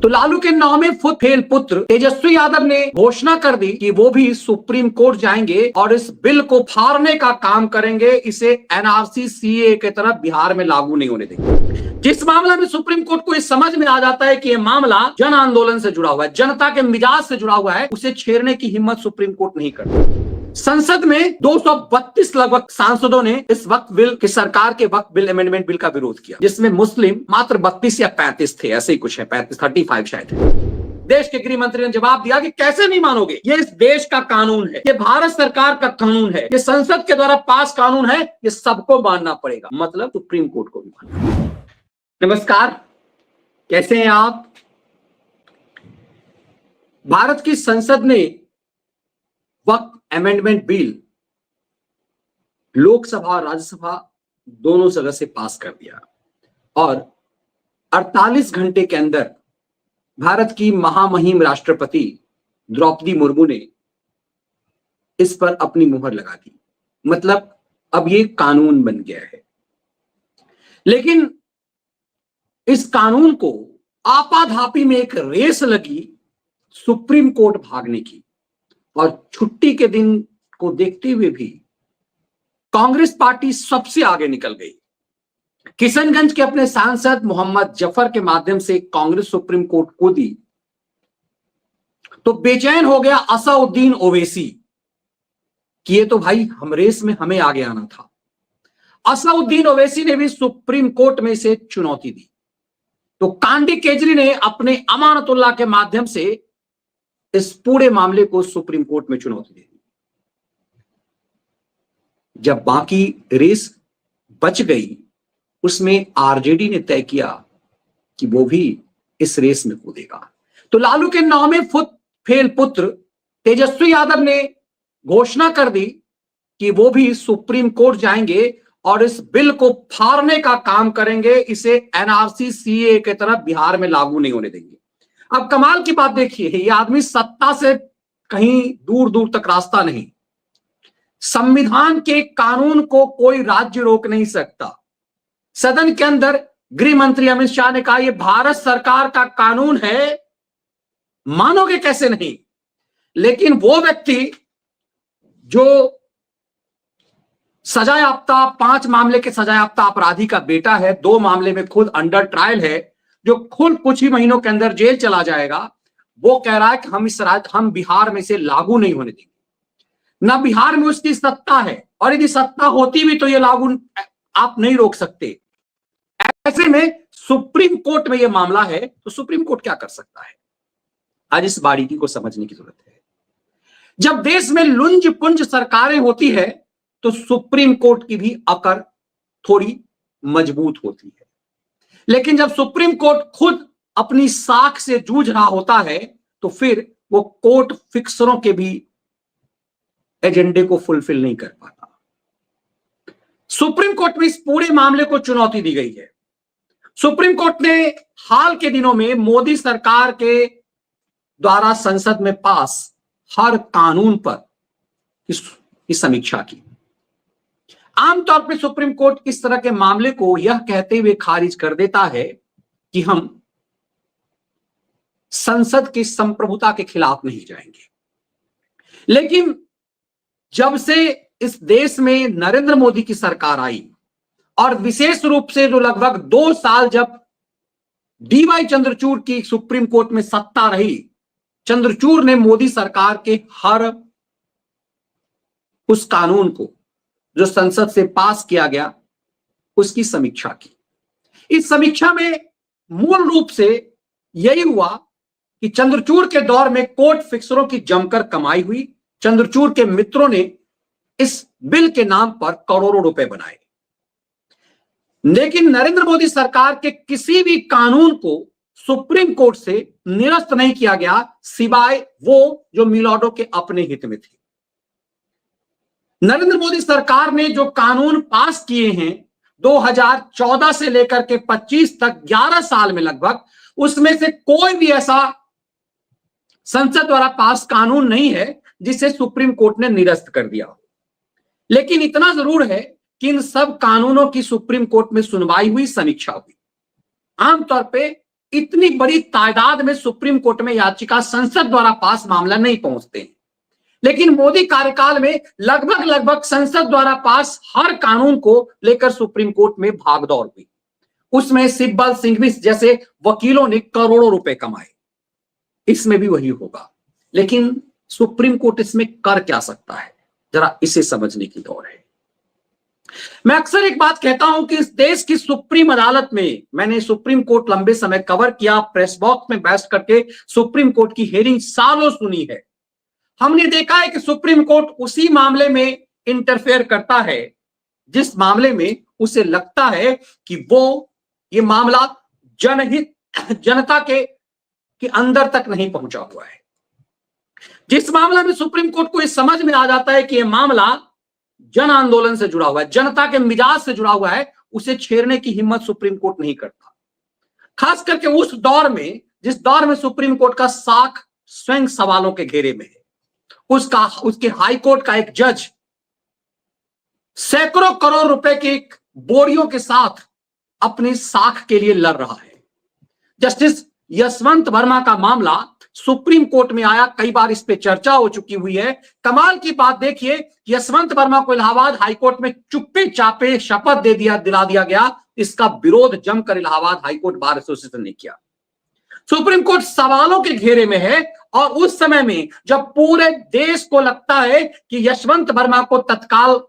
तो लालू के 9वें फेल पुत्र तेजस्वी यादव ने घोषणा कर दी कि वो भी सुप्रीम कोर्ट जाएंगे और इस बिल को फाड़ने का काम करेंगे, इसे एनआरसी सीए के तरह बिहार में लागू नहीं होने देंगे। जिस मामला में सुप्रीम कोर्ट को ये समझ में आ जाता है कि ये मामला जन आंदोलन से जुड़ा हुआ है, जनता के मिजाज से जुड़ा हुआ है, उसे छेड़ने की हिम्मत सुप्रीम कोर्ट नहीं करती। संसद में 232 लगभग सांसदों ने इस वक्फ बिल की सरकार के वक्फ बिल अमेंडमेंट बिल का विरोध किया, जिसमें मुस्लिम मात्र 32 या 35 थे, ऐसे ही कुछ है, 35 शायद है। देश के गृह मंत्री ने जवाब दिया कि कैसे नहीं मानोगे, ये इस देश का कानून है, ये भारत सरकार का कानून है, ये संसद के द्वारा पास कानून है, ये सबको मानना पड़ेगा, मतलब सुप्रीम कोर्ट को भी मानना। नमस्कार, कैसे हैं आप? भारत की संसद ने वक्फ अमेंडमेंट बिल लोकसभा और राज्यसभा दोनों जगह से पास कर दिया और 48 घंटे के अंदर भारत की महामहिम राष्ट्रपति द्रौपदी मुर्मू ने इस पर अपनी मुहर लगा दी। मतलब अब ये कानून बन गया है। लेकिन इस कानून को आपाधापी में एक रेस लगी सुप्रीम कोर्ट भागने की, और छुट्टी के दिन को देखते हुए भी कांग्रेस पार्टी सबसे आगे निकल गई। किशनगंज के अपने सांसद मोहम्मद जफर के माध्यम से कांग्रेस सुप्रीम कोर्ट को दी तो बेचैन हो गया असदुद्दीन ओवैसी कि ये तो भाई हम रेस में हमें आगे आना था। असदुद्दीन ओवैसी ने भी सुप्रीम कोर्ट में इसे चुनौती दी तो कांडी केजरी ने अपने अमानतुल्लाह के माध्यम से इस पूरे मामले को सुप्रीम कोर्ट में चुनौती दे दी। जब बाकी रेस बच गई, उसमें आरजेडी ने तय किया कि वो भी इस रेस में कूदेगा। तो लालू के 9वें फेल पुत्र तेजस्वी यादव ने घोषणा कर दी कि वो भी सुप्रीम कोर्ट जाएंगे और इस बिल को फाड़ने का काम करेंगे, इसे एनआरसी सीए के तरह बिहार में लागू नहीं होने देंगे। अब कमाल की बात देखिए, ये आदमी सत्ता से कहीं दूर दूर तक रास्ता नहीं, संविधान के कानून को कोई राज्य रोक नहीं सकता। सदन के अंदर गृह मंत्री अमित शाह ने कहा यह भारत सरकार का कानून है, मानोगे कैसे नहीं। लेकिन वो व्यक्ति जो सजायाफ्ता 5 मामले के सजायाफ्ता अपराधी का बेटा है, 2 मामले में खुद अंडर ट्रायल है, जो खुद कुछ ही महीनों के अंदर जेल चला जाएगा, वो कह रहा है कि हम बिहार में से लागू नहीं होने देंगे। ना बिहार में उसकी सत्ता है, और यदि सत्ता होती भी तो ये लागू आप नहीं रोक सकते। ऐसे में सुप्रीम कोर्ट में ये मामला है तो सुप्रीम कोर्ट क्या कर सकता है? आज इस बारीकी को समझने की जरूरत है। जब देश में लुंज पुंज सरकारें होती है तो सुप्रीम कोर्ट की भी अकड़ थोड़ी मजबूत होती है। लेकिन जब सुप्रीम कोर्ट खुद अपनी साख से जूझ रहा होता है तो फिर वो कोर्ट फिक्सरों के भी एजेंडे को फुलफिल नहीं कर पाता। सुप्रीम कोर्ट में इस पूरे मामले को चुनौती दी गई है। सुप्रीम कोर्ट ने हाल के दिनों में मोदी सरकार के द्वारा संसद में पास हर कानून पर इस समीक्षा की। आमतौर पर सुप्रीम कोर्ट इस तरह के मामले को यह कहते हुए खारिज कर देता है कि हम संसद की संप्रभुता के खिलाफ नहीं जाएंगे। लेकिन जब से इस देश में नरेंद्र मोदी की सरकार आई, और विशेष रूप से जो लगभग 2 साल जब डीवाई चंद्रचूड़ की सुप्रीम कोर्ट में सत्ता रही, चंद्रचूड़ ने मोदी सरकार के हर उस कानून को जो संसद से पास किया गया उसकी समीक्षा की। इस समीक्षा में मूल रूप से यही हुआ कि चंद्रचूड़ के दौर में कोर्ट फिक्सरों की जमकर कमाई हुई। चंद्रचूड़ के मित्रों ने इस बिल के नाम पर करोड़ों रुपए बनाए। लेकिन नरेंद्र मोदी सरकार के किसी भी कानून को सुप्रीम कोर्ट से निरस्त नहीं किया गया, सिवाय वो जो मिलॉर्डों के अपने हित में थे। नरेंद्र मोदी सरकार ने जो कानून पास किए हैं 2014 से लेकर के 25 तक 11 साल में लगभग, उसमें से कोई भी ऐसा संसद द्वारा पास कानून नहीं है जिसे सुप्रीम कोर्ट ने निरस्त कर दिया हो। लेकिन इतना जरूर है कि इन सब कानूनों की सुप्रीम कोर्ट में सुनवाई हुई, समीक्षा हुई। आमतौर पे इतनी बड़ी तादाद में सुप्रीम कोर्ट में याचिका संसद द्वारा पास मामला नहीं पहुंचते हैं। लेकिन मोदी कार्यकाल में लगभग लगभग संसद द्वारा पास हर कानून को लेकर सुप्रीम कोर्ट में भागदौड़ हुई। उसमें सिब्बल सिंघवी जैसे वकीलों ने करोड़ों रुपए कमाए। इसमें भी वही होगा। लेकिन सुप्रीम कोर्ट इसमें कर क्या सकता है, जरा इसे समझने की दौड़ है। मैं अक्सर एक बात कहता हूं कि इस देश की सुप्रीम अदालत में, मैंने सुप्रीम कोर्ट लंबे समय कवर किया, प्रेस बॉक्स में बैठ करके सुप्रीम कोर्ट की हियरिंग सालों सुनी है। हमने देखा है कि सुप्रीम कोर्ट उसी मामले में इंटरफेयर करता है जिस मामले में उसे लगता है कि ये मामला जनहित, जनता के अंदर तक नहीं पहुंचा हुआ है। जिस मामला में सुप्रीम कोर्ट को इस समझ में आ जाता है कि यह मामला जन आंदोलन से जुड़ा हुआ है, जनता के मिजाज से जुड़ा हुआ है, उसे छेड़ने की हिम्मत सुप्रीम कोर्ट नहीं करता। खास करके उस दौर में, जिस दौर में सुप्रीम कोर्ट का साख स्वयं सवालों के घेरे में है। उसके हाई कोर्ट का एक जज सैकड़ों करोड़ रुपए की बोरियों के साथ अपनी साख के लिए लड़ रहा है। जस्टिस यशवंत वर्मा का मामला सुप्रीम कोर्ट में आया, कई बार इस पे चर्चा हो चुकी हुई है। कमाल की बात देखिए, यशवंत वर्मा को इलाहाबाद हाईकोर्ट में चुप्पे चापे शपथ दिला दिया गया। इसका विरोध जमकर इलाहाबाद हाईकोर्ट बार एसोसिएशन ने किया। सुप्रीम कोर्ट सवालों के घेरे में है और उस समय में जब पूरे देश को लगता है कि यशवंत वर्मा को तत्काल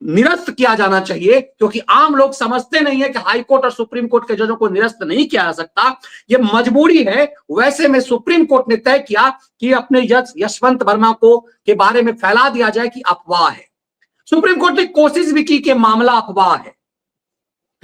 निरस्त किया जाना चाहिए, क्योंकि आम लोग समझते नहीं है कि हाई कोर्ट और सुप्रीम कोर्ट के जजों को निरस्त नहीं किया जा सकता, यह मजबूरी है। वैसे में सुप्रीम कोर्ट ने तय किया कि अपने जज यशवंत वर्मा के बारे में फैला दिया जाए कि अफवाह है। सुप्रीम कोर्ट ने कोशिश भी की कि मामला अफवाह है,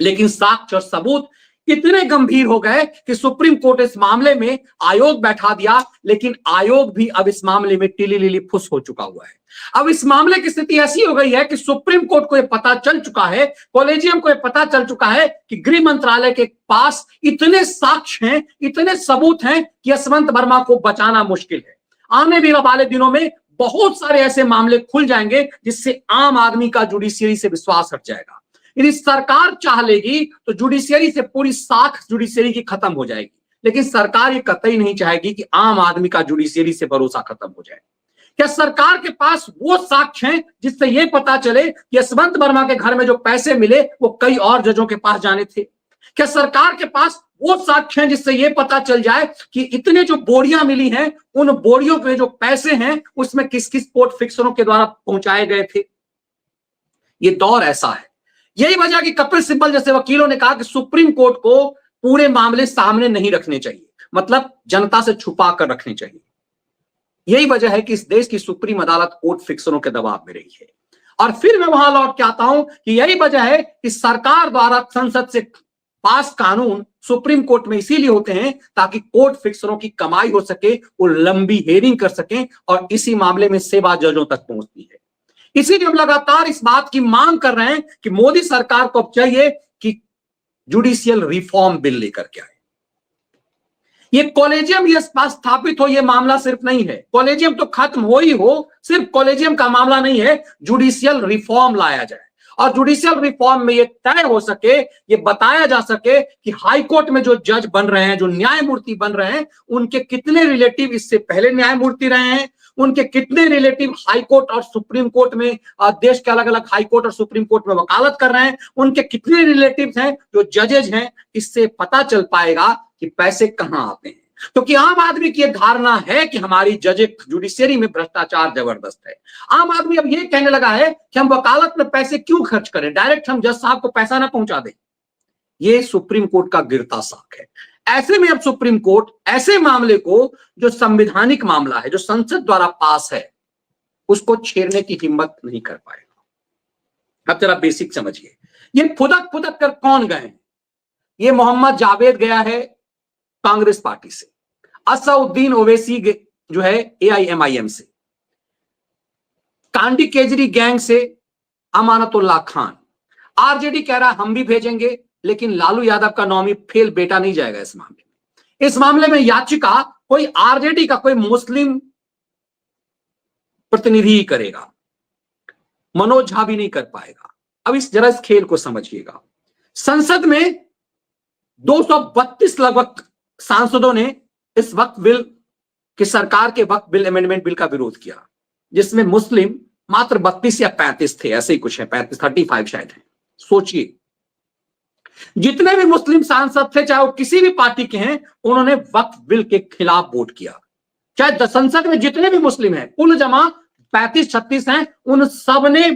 लेकिन साक्ष्य और सबूत इतने गंभीर हो गए कि सुप्रीम कोर्ट इस मामले में आयोग बैठा दिया। लेकिन आयोग भी अब इस मामले में टिली लिली फुस हो चुका हुआ है। अब इस मामले की स्थिति ऐसी हो गई है कि सुप्रीम कोर्ट को यह पता चल चुका है, कॉलेजियम को यह पता चल चुका है कि गृह मंत्रालय के पास इतने साक्ष्य हैं, इतने सबूत हैं कि यशवंत वर्मा को बचाना मुश्किल है। आने भी वाले दिनों में बहुत सारे ऐसे मामले खुल जाएंगे जिससे आम आदमी का जुडिशियरी से विश्वास हट जाएगा। यदि सरकार चाह लेगी तो जुडिशियरी से पूरी साख जुडिशियरी की खत्म हो जाएगी, लेकिन सरकार ये कतई नहीं चाहेगी कि आम आदमी का जुडिशियरी से भरोसा खत्म हो जाए। क्या सरकार के पास वो साक्ष्य हैं जिससे यह पता चले कि यशवंत वर्मा के घर में जो पैसे मिले वो कई और जजों के पास जाने थे? क्या सरकार के पास वो साक्ष्य हैं जिससे यह पता चल जाए कि इतने जो बोरियां मिली हैं, उन बोरियों के जो पैसे हैं उसमें किस किस पोर्ट फिक्सरों के द्वारा पहुंचाए गए थे? ये दौर ऐसा है। यही वजह कि कपिल सिब्बल जैसे वकीलों ने कहा कि सुप्रीम कोर्ट को पूरे मामले सामने नहीं रखने चाहिए, मतलब जनता से छुपा कर रखने चाहिए। यही वजह है कि इस देश की सुप्रीम अदालत कोर्ट फिक्सरों के दबाव में रही है। और फिर मैं वहां लौट के आता हूं कि यही वजह है कि सरकार द्वारा संसद से पास कानून सुप्रीम कोर्ट में इसीलिए होते हैं ताकि कोर्ट फिक्सरों की कमाई हो सके, वो लंबी हेयरिंग कर सकें, और इसी मामले में सेवा जजों तक पहुंचती है। इसीलिए हम लगातार इस बात की मांग कर रहे हैं कि मोदी सरकार को अब चाहिए कि जुडिशियल रिफॉर्म बिल लेकर के आए। ये कॉलेजियम ये स्थापित हो, ये मामला सिर्फ नहीं है, कॉलेजियम तो खत्म हो ही हो, सिर्फ कॉलेजियम का मामला नहीं है, जुडिशियल रिफॉर्म लाया जाए। और जुडिशियल रिफॉर्म में ये तय हो सके, ये बताया जा सके कि हाई कोर्ट में जो जज बन रहे हैं, जो न्यायमूर्ति बन रहे हैं, उनके कितने रिलेटिव इससे पहले न्यायमूर्ति रहे हैं, उनके कितने रिलेटिव हाई कोर्ट और सुप्रीम कोर्ट में, देश के अलग अलग हाई कोर्ट और सुप्रीम कोर्ट में वकालत कर रहे हैं, उनके कितने रिलेटिव्स हैं जो जजेज हैं। इससे पता चल पाएगा कि पैसे कहां आते हैं। क्योंकि आम आदमी की यह धारणा है कि हमारी जुडिशियरी में भ्रष्टाचार जबरदस्त है। आम आदमी अब यह कहने लगा है कि हम वकालत में पैसे क्यों खर्च करें, डायरेक्ट हम जज साहब को पैसा ना पहुंचा दें। यह सुप्रीम कोर्ट का गिरता साख है। ऐसे में अब सुप्रीम कोर्ट ऐसे मामले को, जो संवैधानिक मामला है, जो संसद द्वारा पास है, उसको छेड़ने की हिम्मत नहीं कर पाएगा। अब जरा बेसिक समझिए, ये फुदक फुदक कर कौन गए हैं? ये मोहम्मद जावेद गया है कांग्रेस पार्टी से, असउद्दीन ओवैसी जो है AIMIM से, कांडी केजरी गैंग से अमानतुल्लाह खान। RJD कह रहा है हम भी भेजेंगे, लेकिन लालू यादव का नॉमी फेल बेटा नहीं जाएगा इस मामले में। इस मामले में याचिका कोई RJD का कोई मुस्लिम प्रतिनिधि ही करेगा, मनोज झा भी नहीं कर पाएगा। अब जरा इस खेल को समझिएगा। संसद में 232 लगभग सांसदों ने इस वक्फ बिल की सरकार के वक्फ बिल अमेंडमेंट बिल का विरोध किया, जिसमें मुस्लिम मात्र 32 या 35 थे, ऐसे ही कुछ है, 35 शायद है। सोचिए, जितने भी मुस्लिम सांसद थे, चाहे वो किसी भी पार्टी के हैं, उन्होंने वक्फ बिल के खिलाफ वोट किया। चाहे संसद में जितने भी मुस्लिम हैं, कुल जमा 35-36 हैं, उन सब ने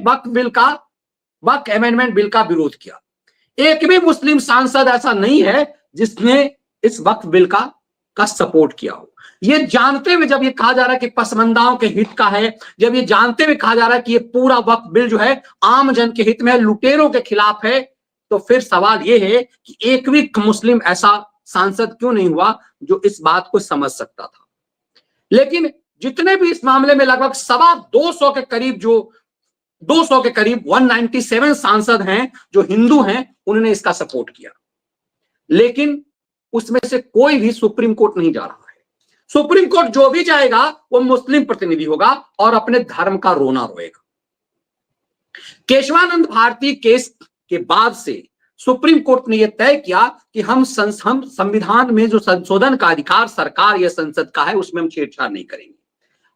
वक्फ अमेंडमेंट बिल का विरोध किया। एक भी मुस्लिम सांसद ऐसा नहीं है जिसने इस वक्फ बिल का सपोर्ट किया हो। ये जानते हुए जब ये कहा जा रहा है कि पसमंदाओं के हित का है, जब ये जानते हुए कहा जा रहा है कि ये पूरा वक्फ बिल जो है आम जन के हित में है, लुटेरों के खिलाफ है, तो फिर सवाल ये है कि एक भी मुस्लिम ऐसा सांसद क्यों नहीं हुआ जो इस बात को समझ सकता था। लेकिन जितने भी इस मामले में लगभग 250 के करीब, जो 200 के करीब 197 सांसद हैं जो हिंदू हैं, उन्होंने इसका सपोर्ट किया। लेकिन उसमें से कोई भी सुप्रीम कोर्ट नहीं जा रहा है। सुप्रीम कोर्ट जो भी जाएगा वो मुस्लिम प्रतिनिधि होगा और अपने धर्म का रोना रोएगा। केशवानंद भारती केस के बाद से सुप्रीम कोर्ट ने यह तय किया कि हम संविधान में जो संशोधन का अधिकार सरकार या संसद का है, उसमें हम छेड़छाड़ नहीं करेंगे।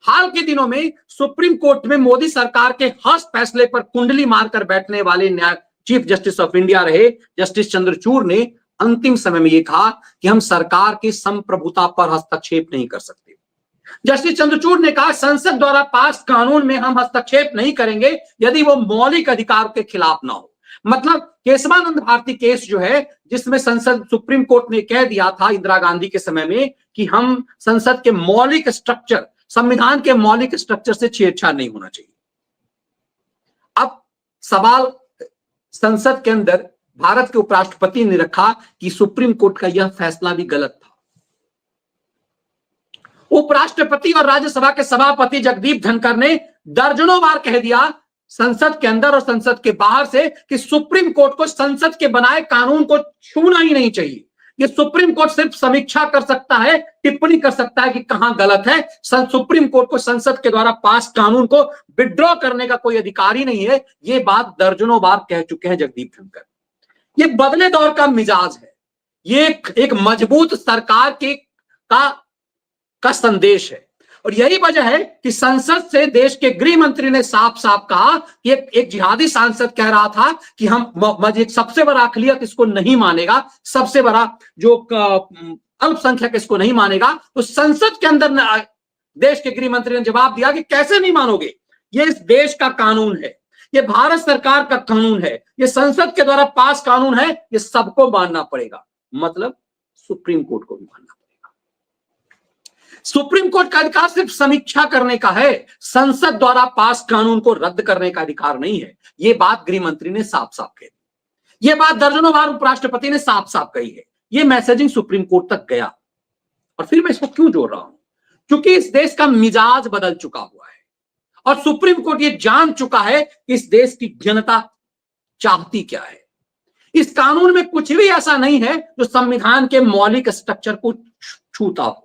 हाल के दिनों में सुप्रीम कोर्ट में मोदी सरकार के हर फैसले पर कुंडली मारकर बैठने वाले चीफ जस्टिस ऑफ इंडिया रहे जस्टिस चंद्रचूड़ ने अंतिम समय में यह कहा कि हम सरकार की संप्रभुता पर हस्तक्षेप नहीं कर सकते। जस्टिस चंद्रचूड़ ने कहा, संसद द्वारा पास कानून में हम हस्तक्षेप नहीं करेंगे यदि वो मौलिक अधिकार के खिलाफ ना हो। मतलब केशवानंद भारती केस जो है, जिसमें सुप्रीम कोर्ट ने कह दिया था इंदिरा गांधी के समय में कि हम संसद के मौलिक स्ट्रक्चर, संविधान के मौलिक स्ट्रक्चर से छेड़छाड़ नहीं होना चाहिए। अब सवाल संसद के अंदर भारत के उपराष्ट्रपति ने रखा कि सुप्रीम कोर्ट का यह फैसला भी गलत था। उपराष्ट्रपति और राज्यसभा के सभापति जगदीप धनखड़ ने दर्जनों बार कह दिया संसद के अंदर और संसद के बाहर से कि सुप्रीम कोर्ट को संसद के बनाए कानून को छूना ही नहीं चाहिए। ये सुप्रीम कोर्ट सिर्फ समीक्षा कर सकता है, टिप्पणी कर सकता है कि कहां गलत है। सुप्रीम कोर्ट को संसद के द्वारा पास कानून को विड्रॉ करने का कोई अधिकार ही नहीं है। ये बात दर्जनों बार कह चुके हैं जगदीप धनखड़। ये बदले दौर का मिजाज है, ये एक मजबूत सरकार का संदेश है। और यही वजह है कि संसद से देश के गृह मंत्री ने साफ साफ कहा कि एक जिहादी सांसद कह रहा था कि हम एक सबसे बड़ा अक़लियत इसको नहीं मानेगा, सबसे बड़ा जो अल्पसंख्यक इसको नहीं मानेगा। तो संसद के अंदर देश के गृह मंत्री ने जवाब दिया कि कैसे नहीं मानोगे, ये इस देश का कानून है, ये भारत सरकार का कानून है, ये संसद के द्वारा पास कानून है, ये सबको मानना पड़ेगा। मतलब सुप्रीम कोर्ट को भी मानना पड़ेगा। सुप्रीम कोर्ट का अधिकार सिर्फ समीक्षा करने का है, संसद द्वारा पास कानून को रद्द करने का अधिकार नहीं है। यह बात गृह मंत्री ने साफ साफ कही, यह बात दर्जनों बार उपराष्ट्रपति ने साफ साफ कही है। यह मैसेजिंग सुप्रीम कोर्ट तक गया। और फिर मैं इसको क्यों जोड़ रहा हूं, क्योंकि इस देश का मिजाज बदल चुका हुआ है और सुप्रीम कोर्ट ये जान चुका है कि इस देश की जनता चाहती क्या है। इस कानून में कुछ भी ऐसा नहीं है जो संविधान के मौलिक स्ट्रक्चर को छूता हो।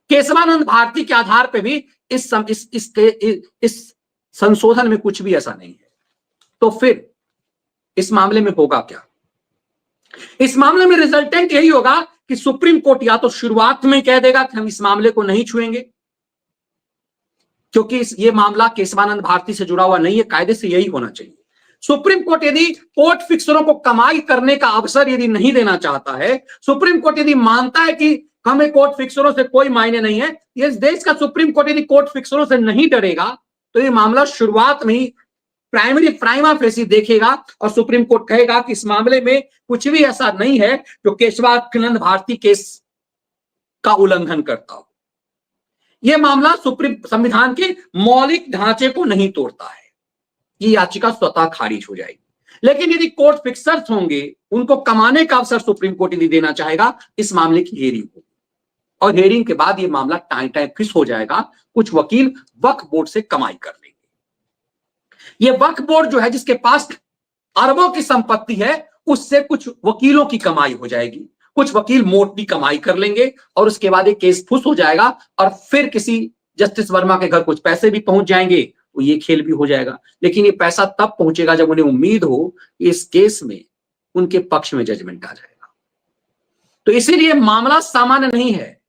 केशवानंद भारती के आधार पे भी इस संशोधन में कुछ भी ऐसा नहीं है। तो फिर इस मामले में होगा क्या? इस मामले में रिजल्टेंट यही होगा कि सुप्रीम कोर्ट या तो शुरुआत में कह देगा कि हम इस मामले को नहीं छुएंगे, क्योंकि ये मामला केशवानंद भारती से जुड़ा हुआ नहीं है, कायदे से यही होना चाहिए। सुप्रीम कोर्ट यदि कोर्ट फिक्सरों को कमाई करने का अवसर यदि नहीं देना चाहता है, सुप्रीम कोर्ट यदि मानता है कि हमें कोर्ट फिक्सरों से कोई मायने नहीं है, इस देश का सुप्रीम कोर्ट यदि कोर्ट फिक्सरों से नहीं डरेगा, तो ये मामला शुरुआत में ही प्राइमा फेसी देखेगा और सुप्रीम कोर्ट कहेगा कि इस मामले में कुछ भी ऐसा नहीं है जो केशवानंद भारती केस का उल्लंघन करता हो। यह मामला सुप्रीम संविधान के मौलिक ढांचे को नहीं तोड़ता है, ये याचिका स्वतः खारिज हो जाएगी। लेकिन यदि कोर्ट फिक्सर्स होंगे, उनको कमाने का अवसर सुप्रीम कोर्ट यदि देना चाहेगा, इस मामले की हियरिंग होगी और हियरिंग के बाद यह मामला टाइम फिक्स हो जाएगा। कुछ वकील वक्फ बोर्ड से कमाई कर लेंगे। यह वक्फ बोर्ड जो है, जिसके पास अरबों की संपत्ति है, उससे कुछ वकीलों की कमाई हो जाएगी। कुछ वकील मोटी कमाई कर लेंगे और उसके बाद एक केस फुस हो जाएगा और फिर किसी जस्टिस वर्मा के घर कुछ पैसे भी पहुंच जाएंगे, तो ये खेल भी हो जाएगा। लेकिन ये पैसा तब पहुंचेगा जब उन्हें उम्मीद हो कि इस केस में उनके पक्ष में जजमेंट आ जाएगा। तो इसीलिए मामला सामान्य नहीं है।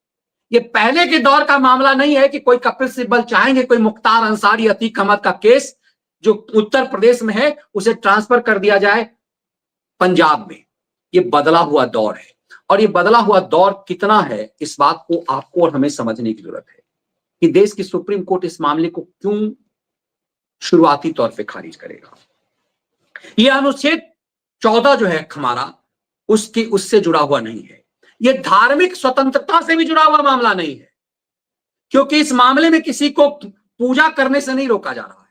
ये पहले के दौर का मामला नहीं है कि कोई कपिल सिब्बल चाहेंगे कोई मुख्तार अंसारी, अतीक अहमद का केस जो उत्तर प्रदेश में है उसे ट्रांसफर कर दिया जाए पंजाब में। ये बदला हुआ दौर है, और ये बदला हुआ दौर कितना है इस बात को आपको और हमें समझने की जरूरत है कि देश की सुप्रीम कोर्ट इस मामले को क्यों शुरुआती तौर पे खारिज करेगा। यह अनुच्छेद 14 जो है हमारा उससे जुड़ा हुआ नहीं है। यह धार्मिक स्वतंत्रता से भी जुड़ा हुआ मामला नहीं है, क्योंकि इस मामले में किसी को पूजा करने से नहीं रोका जा रहा है,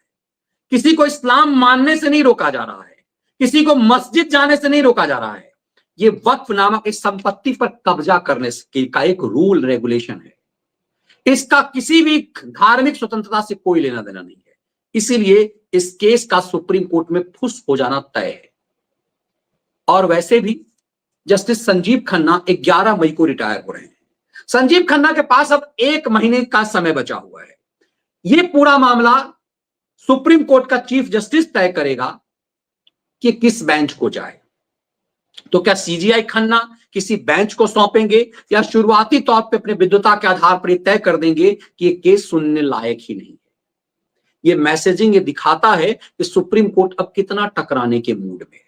किसी को इस्लाम मानने से नहीं रोका जा रहा है, किसी को मस्जिद जाने से नहीं रोका जा रहा है। ये वक्फ नामक इस संपत्ति पर कब्जा करने का एक रूल रेगुलेशन है। इसका किसी भी धार्मिक स्वतंत्रता से कोई लेना देना नहीं है। इसीलिए इस केस का सुप्रीम कोर्ट में फुस हो जाना तय है। और वैसे भी जस्टिस संजीव खन्ना 11 मई को रिटायर हो रहे हैं। संजीव खन्ना के पास अब 1 महीने का समय बचा हुआ है। यह पूरा मामला सुप्रीम कोर्ट का चीफ जस्टिस तय करेगा कि किस बेंच को जाए। तो क्या सीजीआई खन्ना किसी बेंच को सौंपेंगे, या शुरुआती तौर पे अपने विद्वता के आधार पर तय कर देंगे कि यह केस सुनने लायक ही नहीं है। यह मैसेजिंग ये दिखाता है कि सुप्रीम कोर्ट अब कितना टकराने के मूड में है।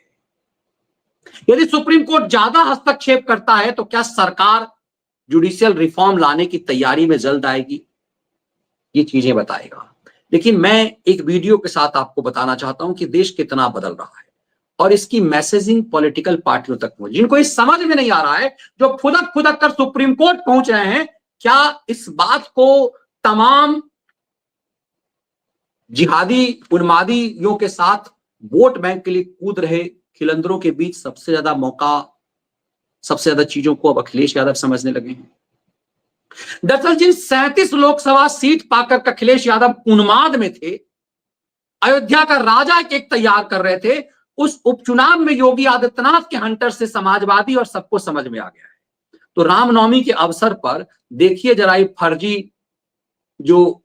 यदि सुप्रीम कोर्ट ज्यादा हस्तक्षेप करता है तो क्या सरकार जुडिशियल रिफॉर्म लाने की तैयारी में जल्द आएगी, ये चीजें बताएगा। लेकिन मैं एक वीडियो के साथ आपको बताना चाहता हूं कि देश कितना बदल रहा है, और इसकी मैसेजिंग पॉलिटिकल पार्टियों तक पहुंची, जिनको इस समझ में नहीं आ रहा है, जो खुदक खुदक कर सुप्रीम कोर्ट पहुंच रहे हैं। क्या इस बात को तमाम जिहादी उन्मादियों के साथ वोट बैंक के लिए कूद रहे खिलंदरों के बीच सबसे ज्यादा मौका, सबसे ज्यादा चीजों को अब अखिलेश यादव समझने लगे हैं? दरअसल जिन 37 लोकसभा सीट पाकर अखिलेश यादव उन्माद में थे, अयोध्या का राजा एक तैयार कर रहे थे, उस उपचुनाव में योगी आदित्यनाथ के हंटर से समाजवादी और सबको समझ में आ गया है। तो रामनवमी के अवसर पर देखिए जरा ये फर्जी जो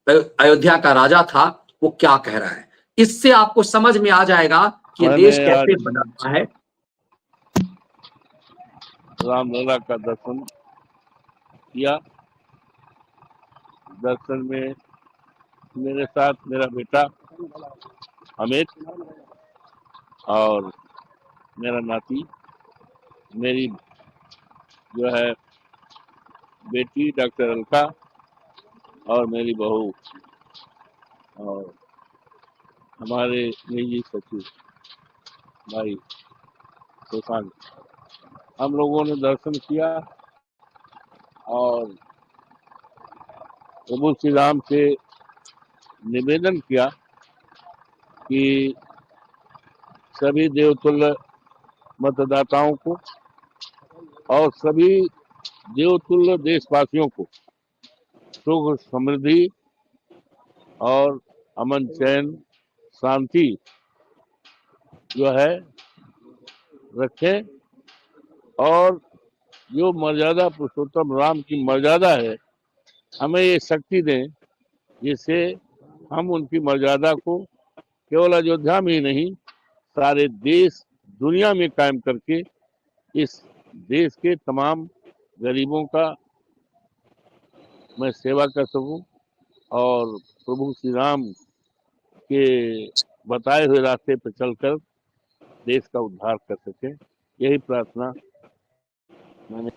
अयोध्या का राजा था वो क्या कह रहा है। इससे आपको समझ में आ जाएगा कि देश कैसे बदलता है। रामलला का दर्शन किया। दर्शन में मेरे साथ मेरा बेटा अमित और मेरा नाती, मेरी जो है बेटी डॉक्टर अलका और मेरी बहू और हमारे निजी सचिव भाई सुशांत, हम लोगों ने दर्शन किया और प्रभु श्री राम से निवेदन किया कि सभी देवतुल्य मतदाताओं को और सभी देवतुल्य देशवासियों को सुख समृद्धि और अमन चैन शांति जो है रखे, और जो मर्यादा पुरुषोत्तम राम की मर्यादा है हमें ये शक्ति दें जिससे हम उनकी मर्यादा को केवल अयोध्या में ही नहीं सारे देश दुनिया में कायम करके इस देश के तमाम गरीबों का मैं सेवा कर सकूं और प्रभु श्री राम के बताए हुए रास्ते पर चलकर देश का उद्धार कर सके। यही प्रार्थना मैंने।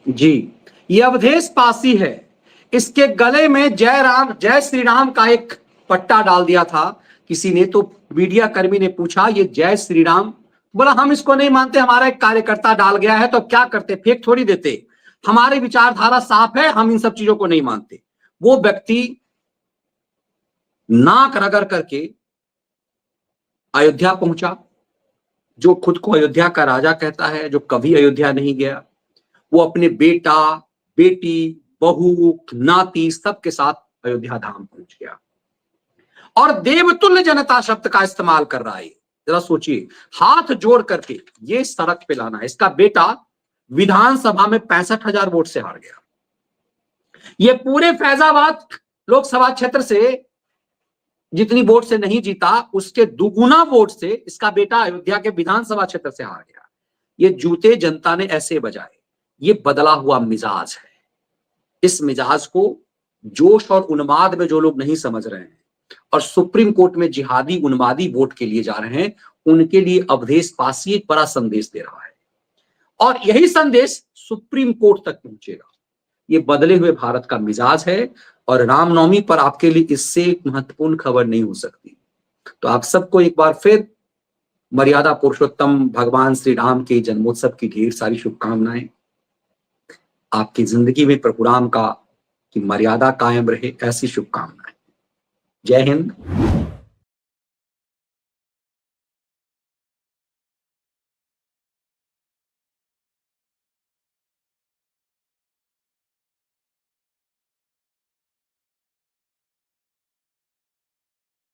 जी, ये अवधेश पासी है। इसके गले में जय श्री राम का एक पट्टा डाल दिया था किसी ने। तो मीडिया कर्मी ने पूछा ये जय श्री राम, बोला हम इसको नहीं मानते, हमारा एक कार्यकर्ता डाल गया है तो क्या करते, फेंक थोड़ी देते, हमारी विचारधारा साफ है, हम इन सब चीजों को नहीं मानते। वो व्यक्ति नाक रगड़ करके अयोध्या पहुंचा, जो खुद को अयोध्या का राजा कहता है, जो कभी अयोध्या नहीं गया। वो अपने बेटा, बेटी, बहू, नाती सबके साथ अयोध्या धाम पहुंच गया और देवतुल्य जनता शब्द का इस्तेमाल कर रहा है। जरा सोचिए, हाथ जोड़ करके ये सड़क पे लाना है। इसका बेटा विधानसभा में 65,000 वोट से हार गया। ये पूरे फैजाबाद लोकसभा क्षेत्र से जितनी वोट से नहीं जीता उसके दुगुना वोट से इसका बेटा अयोध्या के विधानसभा क्षेत्र से हार गया। ये जूते जनता ने ऐसे बजाए। ये बदला हुआ मिजाज है। इस मिजाज को जोश और उन्माद में जो लोग नहीं समझ रहे हैं और सुप्रीम कोर्ट में जिहादी उन्मादी वोट के लिए जा रहे हैं, उनके लिए अवधेश पासी एक बड़ा संदेश दे रहा है और यही संदेश सुप्रीम कोर्ट तक पहुंचेगा। ये बदले हुए भारत का मिजाज है और रामनवमी पर आपके लिए इससे एक महत्वपूर्ण खबर नहीं हो सकती। तो आप सबको एक बार फिर मर्यादा पुरुषोत्तम भगवान श्री राम के जन्मोत्सव की ढेर सारी शुभकामनाएं। आपकी जिंदगी में प्रभु राम का की मर्यादा कायम रहे, ऐसी शुभकामनाएं। जय हिंद।